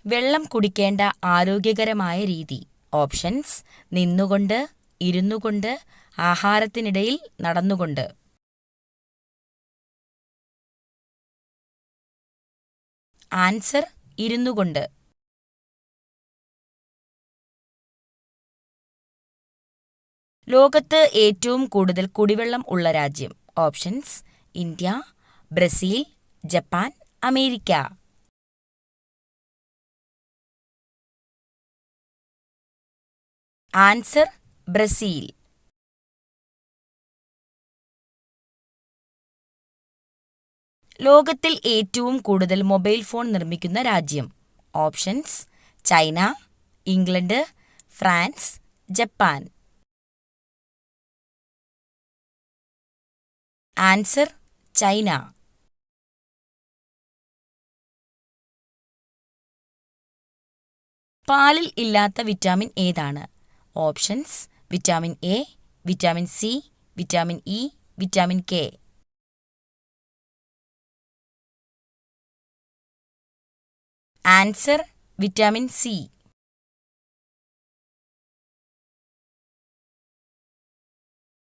വെള്ളം കുടിക്കേണ്ട ആരോഗ്യകരമായ രീതി. ഓപ്ഷൻസ്: നിന്നുകൊണ്ട്, ഇരുന്നുകൊണ്ട്, ആഹാരത്തിനിടയിൽ നടന്നുകൊണ്ട്. ആൻസർ: ഇരുന്നുകൊണ്ട്. ലോകത്ത് ഏറ്റവും കൂടുതൽ കുടിവെള്ളം ഉള്ള രാജ്യം. Options: India, Brazil, Japan, America. Answer: Brazil. ലോകത്തിൽ ഏറ്റവും കൂടുതൽ മൊബൈൽ ഫോൺ നിർമ്മിക്കുന്ന രാജ്യം. Options: China, England, France, Japan. Answer: China. പാലിൽ ഇല്ലാത്ത വിറ്റാമിൻ ഏതാണ്? Options: vitamin A, vitamin C, vitamin E, vitamin K. Answer: vitamin C.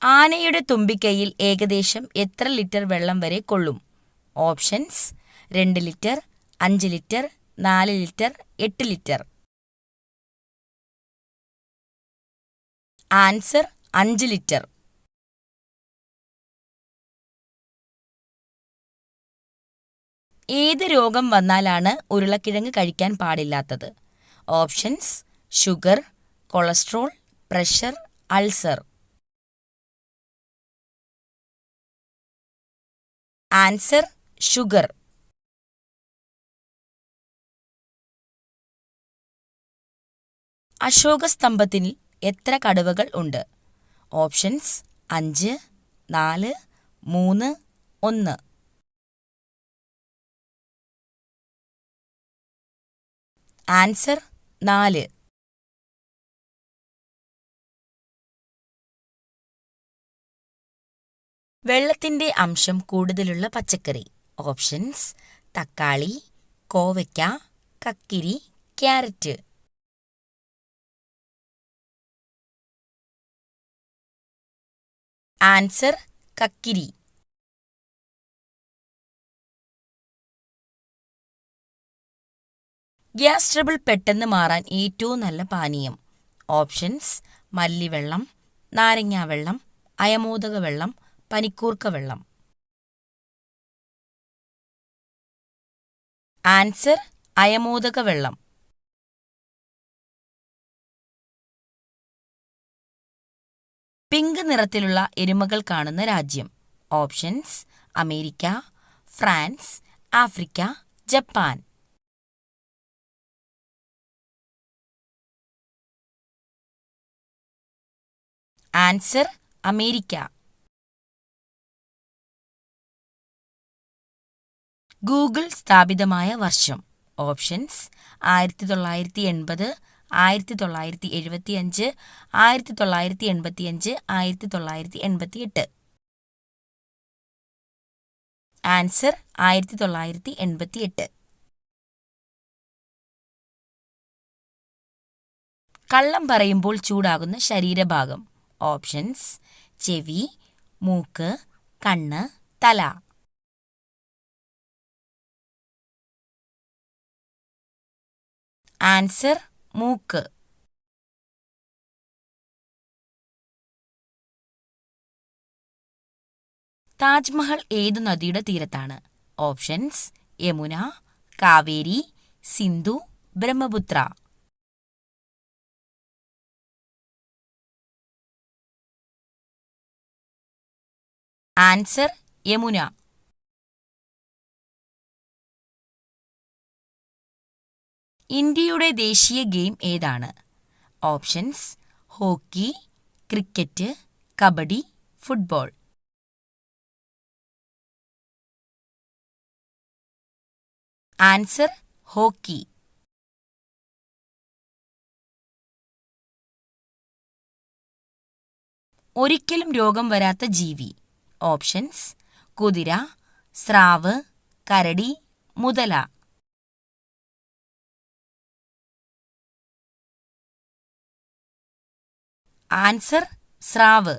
ആനയുടെ തുമ്പിക്കൈയിൽ ഏകദേശം എത്ര ലിറ്റർ വെള്ളം വരെ കൊള്ളും? Options: 2 litre, 5 litre, 4 litre, 8 litre. Answer: 5 litre. ഏത് രോഗം വന്നാലാണ് ഉരുളക്കിഴങ്ങ് കഴിക്കാൻ പാടില്ലാത്തത്? Options: sugar, cholesterol, pressure, ulcer. Answer: sugar. അശോകസ്തംഭത്തിൽ എത്ര കടുവകൾ ഉണ്ട്? ഓപ്ഷൻസ്: 5, 4, 3, 1. ആൻസർ: 4. വെള്ളത്തിന്റെ അംശം കൂടുതലുള്ള പച്ചക്കറി. ഓപ്ഷൻസ്: തക്കാളി, കോവയ്ക്ക, കക്കിരി, ക്യാരറ്റ്. ആൻസർ: കക്കിരി. ഗ്യാസ് ട്രബിൾ പെട്ടെന്ന് മാറാൻ ഏറ്റവും നല്ല പാനീയം. ഓപ്ഷൻസ്: മല്ലിവെള്ളം, നാരങ്ങാവെള്ളം, അയമോദക വെള്ളം, പനിക്കൂർക്ക വെള്ളം. ആൻസർ: അയമോദക വെള്ളം. പിങ്ക് നിറത്തിലുള്ള എരുമകൾ കാണുന്ന രാജ്യം. Options: America, France, Africa, Japan. Answer: America. Google സ്ഥാപിതമായ വർഷം. ഓപ്ഷൻസ്: 1980, 1975, 1985, 1988. ആൻസർ: 1988. കള്ളം പറയുമ്പോൾ ചൂടാകുന്ന ശരീരഭാഗം. ഓപ്ഷൻസ്: ചെവി, മൂക്ക്, കണ്ണ്, തല. ആൻസർ: മൂക്ക്. താജ്മഹൽ ഏതു നദിയുടെ തീരത്താണ്? ഓപ്ഷൻസ്: യമുന, കാവേരി, സിന്ധു, ബ്രഹ്മപുത്ര. ആൻസർ: യമുന. ഇന്ത്യയുടെ ദേശീയ ഗെയിം ഏതാണ്? Options: hockey, cricket, kabaddi, football. Answer: hockey. ഒരിക്കലും രോഗം വരാത്ത ജീവി. ഓപ്ഷൻസ്: കുതിര, സ്രാവ്, കരടി, മുതല. ആൻസർ സ്രാവ്.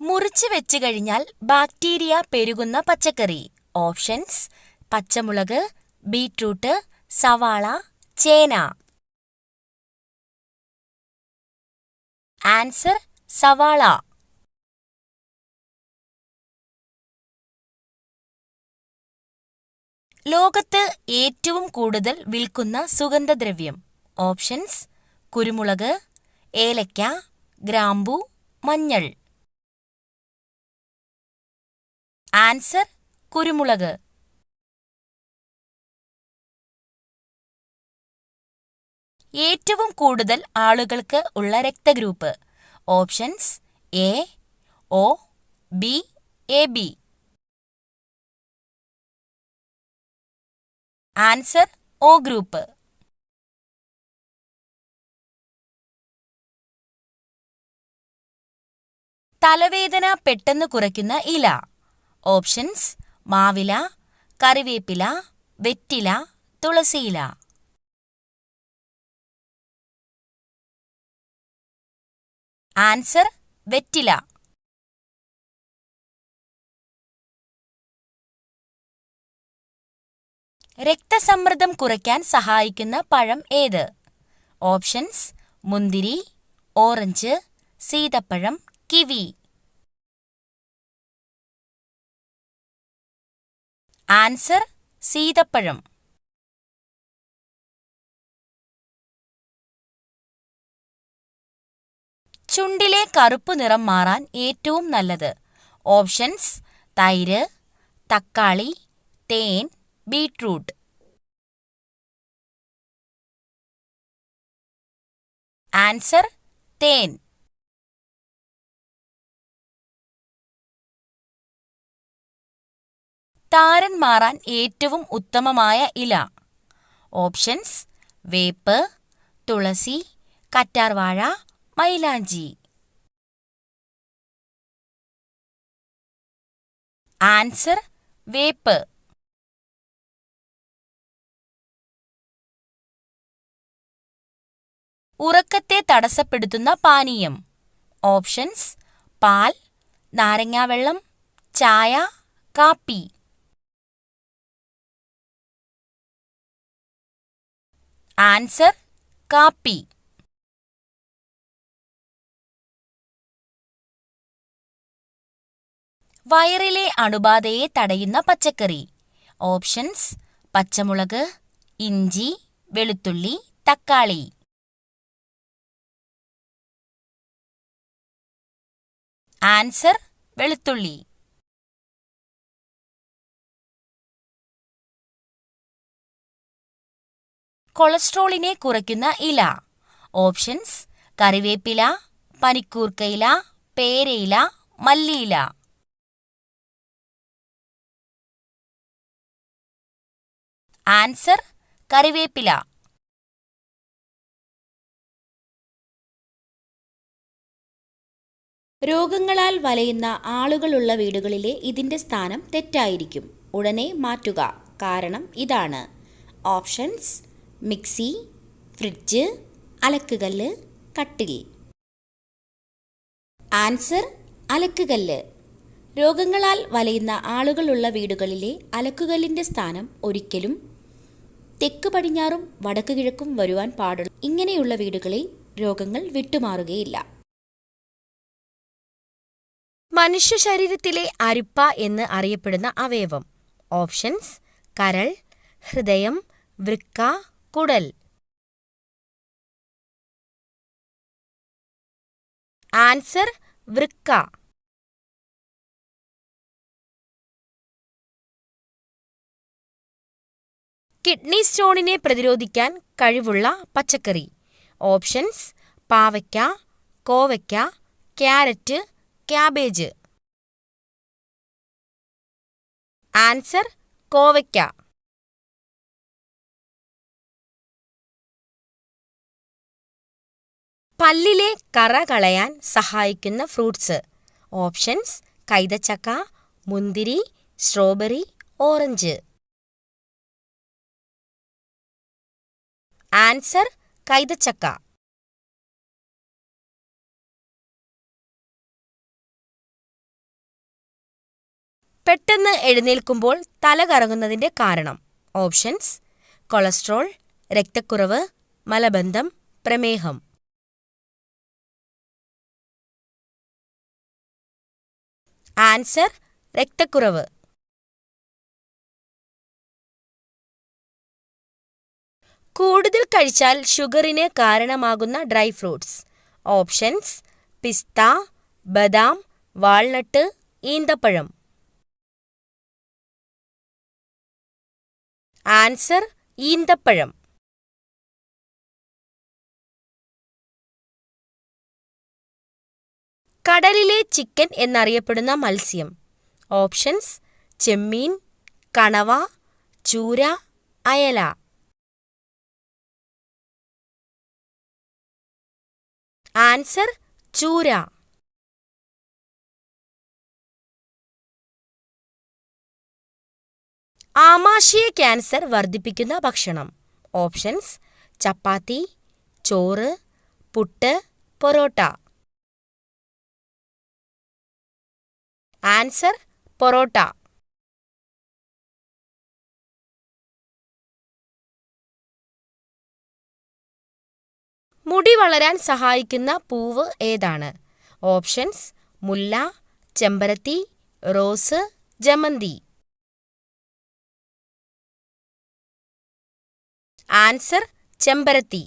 മുറിച്ച് വെച്ച് കഴിഞ്ഞാൽ ബാക്ടീരിയ പെരുകുന്ന പച്ചക്കറി. ഓപ്ഷൻസ്: പച്ചമുളക്, ബീറ്റ്റൂട്ട്, സവാള, ചേന. ആൻസർ സവാള. ലോകത്ത് ഏറ്റവും കൂടുതൽ വിൽക്കുന്ന സുഗന്ധദ്രവ്യം. ഓപ്ഷൻസ്: കുരുമുളക്, ഏലക്ക, ഗ്രാമ്പു, മഞ്ഞൾ. ആൻസർ കുരുമുളക്. ഏറ്റവും കൂടുതൽ ആളുകൾക്ക് ഉള്ള രക്തഗ്രൂപ്പ്. Options: A, O, B, A B. Answer O group. തലവേദന പെട്ടെന്ന് കുറയ്ക്കുന്ന ഇല. ഓപ്ഷൻസ്: മാവില, കറിവേപ്പില, വെറ്റില, തുളസിയില. ആൻസർ വെറ്റില. രക്തസമ്മർദ്ദം കുറയ്ക്കാൻ സഹായിക്കുന്ന പഴം ഏത്? ഓപ്ഷൻസ്: മുന്തിരി, ഓറഞ്ച്, സീതപ്പഴം, കിവി. ആൻസർ സീതപ്പഴം. ചുണ്ടിലെ കറുപ്പ് നിറം മാറാൻ ഏറ്റവും നല്ലത്. ഓപ്ഷൻസ്: തൈര്, തക്കാളി, തേൻ, ബീറ്റ്റൂട്ട്. ആൻസർ തേൻ. താരൻ മാറാൻ ഏറ്റവും ഉത്തമമായ ഇല. ഓപ്ഷൻസ്: വേപ്പ്, തുളസി, കറ്റാർവാഴ, മൈലാഞ്ചി. ആൻസർ വേപ്പ്. ഉറക്കത്തെ തടസ്സപ്പെടുത്തുന്ന പാനീയം. ഓപ്ഷൻസ്: പാൽ, നാരങ്ങാവെള്ളം, ചായ, കാപ്പി. ആൻസർ കാപ്പി. വയറിലെ അണുബാധയെ തടയുന്ന പച്ചക്കറി. ഓപ്ഷൻസ്: പച്ചമുളക്, ഇഞ്ചി, വെളുത്തുള്ളി, തക്കാളി. ആൻസർ വെളുത്തുള്ളി. കൊളസ്ട്രോളിനെ കുറയ്ക്കുന്ന ഇല. ഓപ്ഷൻസ്: കറിവേപ്പില, പനിക്കൂർക്കയില, പേരയില, മല്ലിയില. ആൻസർ കറിവേപ്പില. രോഗങ്ങളാൽ വലയുന്ന ആളുകളുള്ള വീടുകളിലെ ഇതിൻ്റെ സ്ഥാനം തെറ്റായിരിക്കും. ഉടനെ മാറ്റുക. കാരണം ഇതാണ്. ഓപ്ഷൻസ്: മിക്സി, ഫ്രിഡ്ജ്, അലക്കുകല്ല്, കട്ടിൽ. ആൻസർ അലക്കുകല്ല്. രോഗങ്ങളാൽ വലയുന്ന ആളുകളുള്ള വീടുകളിലെ അലക്കുകല്ലിൻ്റെ സ്ഥാനം ഒരിക്കലും തെക്ക് പടിഞ്ഞാറും വടക്ക് കിഴക്കും വരുവാൻ പാടുള്ള. ഇങ്ങനെയുള്ള വീടുകളിൽ രോഗങ്ങൾ വിട്ടുമാറുകയില്ല. മനുഷ്യ ശരീരത്തിലെ അരിപ്പ എന്ന് അറിയപ്പെടുന്ന അവയവം. ഓപ്ഷൻസ്: കരൾ, ഹൃദയം, വൃക്ക, കുടൽ. ആൻസർ വൃക്ക. കിഡ്നി സ്റ്റോണിനെ പ്രതിരോധിക്കാൻ കഴിവുള്ള പച്ചക്കറി. ഓപ്ഷൻസ്: പാവയ്ക്ക, കോവയ്ക്ക, ക്യാരറ്റ്, ക്യാബേജ്. ആൻസർ കോവയ്ക്ക. പല്ലിലെ കറ കളയാൻ സഹായിക്കുന്ന ഫ്രൂട്ട്സ്. ഓപ്ഷൻസ്: കൈതച്ചക്ക, മുന്തിരി, സ്ട്രോബെറി, ഓറഞ്ച്. ആൻസർ കൈതച്ചക്ക. പെട്ടെന്ന് എഴുന്നേൽക്കുമ്പോൾ തല കറങ്ങുന്നതിന്റെ കാരണം. ഓപ്ഷൻസ്: കൊളസ്ട്രോൾ, രക്തക്കുറവ്, മലബന്ധം, പ്രമേഹം. ആൻസർ രക്തക്കുറവ്. കൂടുതൽ കഴിച്ചാൽ ഷുഗറിന് കാരണമാകുന്ന ഡ്രൈ ഫ്രൂട്ട്സ്. ഓപ്ഷൻസ്: പിസ്ത, ബദാം, വാൾനട്ട്, ഈന്തപ്പഴം. ആൻസർ ഈന്തപ്പഴം. കടലിലെ ചിക്കൻ എന്നറിയപ്പെടുന്ന മത്സ്യം. ഓപ്ഷൻസ്: ചെമ്മീൻ, കണവ, ചൂര, അയല. ആൻസർ ചൂര. ആമാശയ ക്യാൻസർ വർദ്ധിപ്പിക്കുന്ന ഭക്ഷണം. ഓപ്ഷൻസ്: ചപ്പാത്തി, ചോറ്, പുട്ട്, പൊറോട്ട. ആൻസർ പൊറോട്ട. മുടി വളരാൻ സഹായിക്കുന്ന പൂവ് ഏതാണ്? ഓപ്ഷൻസ്: മുല്ല, ചെമ്പരത്തി, റോസ്, ജമന്തി. ആൻസർ ചെമ്പരത്തി.